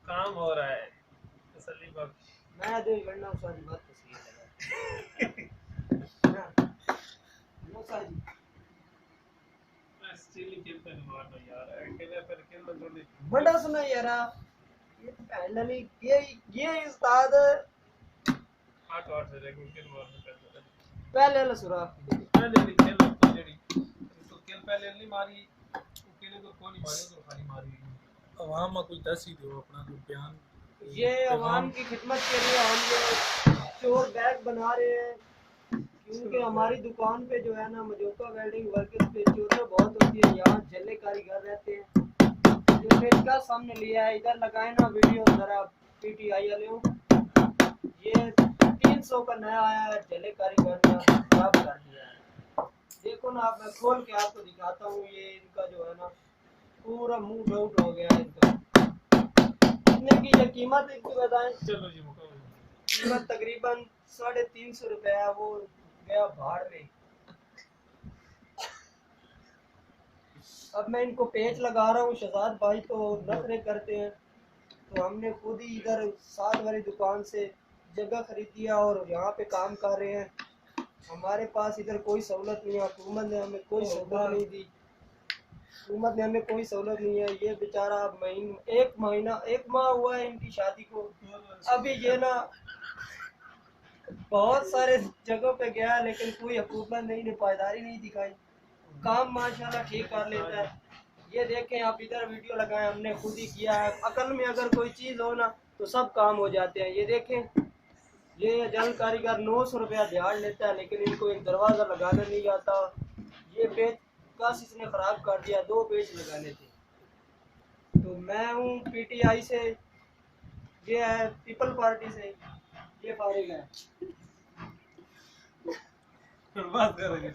काम हो रहा है तसल्ली बख्श। मैं दिल करना सारी बात तस्वीर लगा मौसा जी मैं स्टिल ही खेलता नहीं मारना यार, अकेले पर खेलना थोड़ी। बड़ा सुना यार, ये तो पहले ये उस्ताद आठ आठ से लेकिन खेल मारना पड़ता है। पहले वाला सुराख पहले नहीं खेल तो जेडी तो खेल पहले नहीं मारी, अकेले को कौन नहीं मारे तो खाली मारी। अवाम में कोई दस ही दो अपना जो बयान, ये अवाम की खिदमत के लिए हम ये चोर बैग बना रहे हैं, क्योंकि हमारी दुकान पे जो है ना मजोका वेल्डिंग वर्कर्स पे चोरियां बहुत होती है। यहाँ जल्ले कारीगर रहते हैं। जो पेचकस सामने लिया है इधर लगाए ना वीडियो जरा पीटीआई वाले हो। ये 300 का नया आया है, जल्ले कारीगर ने खराब कर दिया है। देखो ना आप, मैं खोल के आपको दिखाता हूँ। ये इनका जो है ना पूरा मूड आउट हो गया है इनका। कितने की ये कीमत इनकी बताएं? चलो जी कीमत तकरीबन 350 रुपया है, वो गया भाड़ में। अब मैं इनको पेच लगा रहा हूँ, शहजाद भाई तो नखरे करते हैं, तो हमने खुद ही इधर साथ वाली दुकान से जगह खरीदी है और यहाँ पे काम कर रहे हैं। हमारे पास इधर कोई सहूलत नहीं है, हुकूमत ने हमें कोई सहूलत नहीं दी। हुकूमत ने हमें कोई सहूलत नहीं है। ये बेचारा एक माह हुआ है इनकी शादी को। अभी ये ना बहुत सारे जगहों पे गया लेकिन कोई हुकूमत ने पायदारी नहीं दिखाई। काम माशाल्लाह ठीक कर लेता है। ये देखें आप, इधर वीडियो लगाए हमने खुद ही किया है। अकल में अगर कोई चीज़ हो ना तो सब काम हो जाते हैं। ये देखें, ये जल कारीगर 900 रुपया दिहाड़ लेता है लेकिन इनको एक दरवाज़ा लगाना नहीं आता। ये पेच कस इसने ख़राब कर दिया, 2 पेच लगाने थे। तो मैं हूँ पीटीआई से, ये है पीपल पार्टी से, ये फारिग है। बात करेंगे।